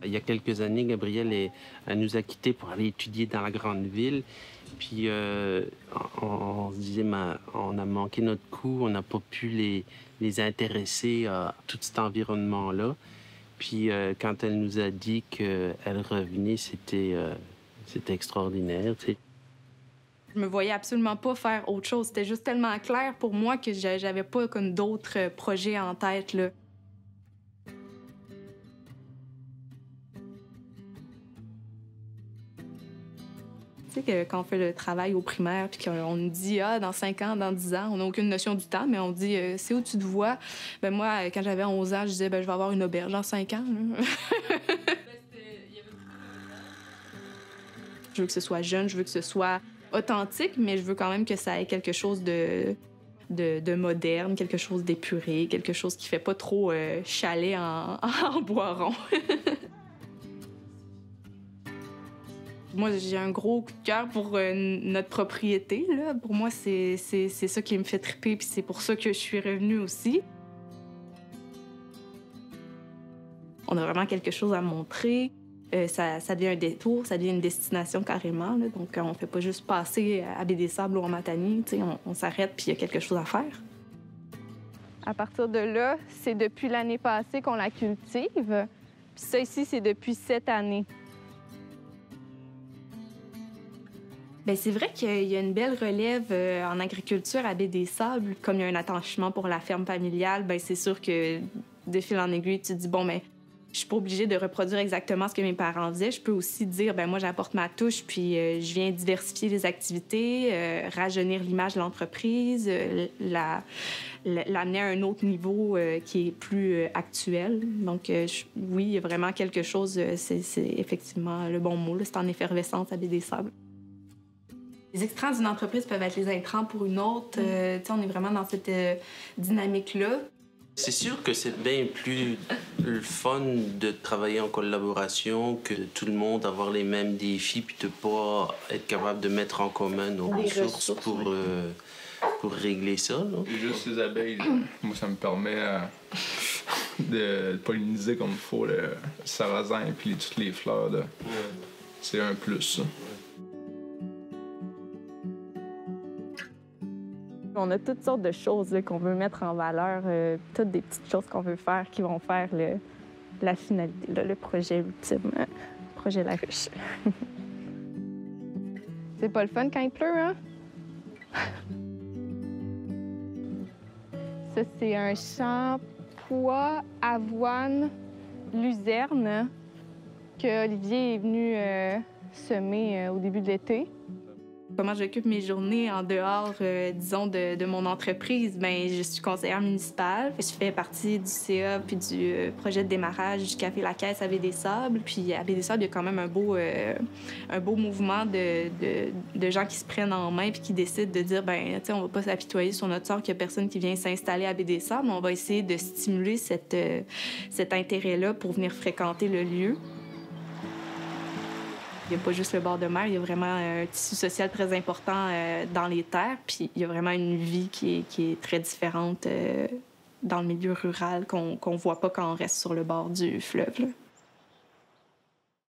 Il y a quelques années, Gabrielle elle nous a quittés pour aller étudier dans la grande ville. Puis on se disait, on a manqué notre coup, on n'a pas pu les intéresser à tout cet environnement-là. Puis quand elle nous a dit qu'elle revenait, c'était extraordinaire, tu sais. Je me voyais absolument pas faire autre chose. C'était juste tellement clair pour moi que j'avais pas comme d'autres projets en tête, là. Tu sais que quand on fait le travail au primaire puis qu'on nous dit dans 5 ans, dans 10 ans, on n'a aucune notion du temps, mais on dit c'est où tu te vois. Ben moi, quand j'avais 11 ans, je disais je vais avoir une auberge dans 5 ans. Là. Je veux que ce soit jeune, je veux que ce soit authentique, mais je veux quand même que ça ait quelque chose de moderne, quelque chose d'épuré, quelque chose qui fait pas trop chalet en bois rond. Moi, j'ai un gros coup de cœur pour notre propriété, là. Pour moi, c'est ça qui me fait triper, puis c'est pour ça que je suis revenue aussi. On a vraiment quelque chose à montrer. Ça devient un détour, ça devient une destination carrément, là. Donc, on fait pas juste passer à Baie-des-Sables ou en Matanie. On s'arrête puis il y a quelque chose à faire. À partir de là, c'est depuis l'année passée qu'on la cultive. Puis ça ici, c'est depuis cette année. Bien, c'est vrai qu'il y a une belle relève en agriculture à Baie-des-Sables. Comme il y a un attachement pour la ferme familiale, bien, c'est sûr que de fil en aiguille, tu te dis, bon, bien, je suis pas obligée de reproduire exactement ce que mes parents faisaient. Je peux aussi dire, bien, moi, j'apporte ma touche, puis je viens diversifier les activités, rajeunir l'image de l'entreprise, l'amener à un autre niveau qui est plus actuel. Donc, oui, il y a vraiment quelque chose, c'est effectivement le bon mot, c'est en effervescence à Baie-des-Sables. Les extrants d'une entreprise peuvent être les intrants pour une autre. On est vraiment dans cette dynamique-là. C'est sûr que c'est bien plus le fun de travailler en collaboration que tout le monde avoir les mêmes défis puis de pas être capable de mettre en commun nos ressources pour régler ça. Là. Et juste les abeilles, moi, ça me permet de polliniser comme il faut le sarrasin et puis toutes les fleurs. Là. C'est un plus, ça. On a toutes sortes de choses qu'on veut mettre en valeur, toutes des petites choses qu'on veut faire qui vont faire la finalité, le projet ultime, le projet La Ruche. C'est pas le fun quand il pleut, hein? Ça, c'est un champ pois, avoine, luzerne que Olivier est venu semer au début de l'été. Comment j'occupe mes journées en dehors, disons, de mon entreprise? Bien, je suis conseillère municipale. Je fais partie du CA puis du projet de démarrage du Café La Caisse à Baie-des-Sables. Puis à Baie-des-Sables, il y a quand même un beau mouvement de gens qui se prennent en main puis qui décident de dire, bien, tu sais, on va pas s'apitoyer sur notre sort qu'il y a personne qui vient s'installer à Baie-des-Sables. On va essayer de stimuler cet intérêt-là pour venir fréquenter le lieu. Il n'y a pas juste le bord de mer, il y a vraiment un tissu social très important dans les terres. Puis il y a vraiment une vie qui est très différente dans le milieu rural qu'on ne voit pas quand on reste sur le bord du fleuve, là.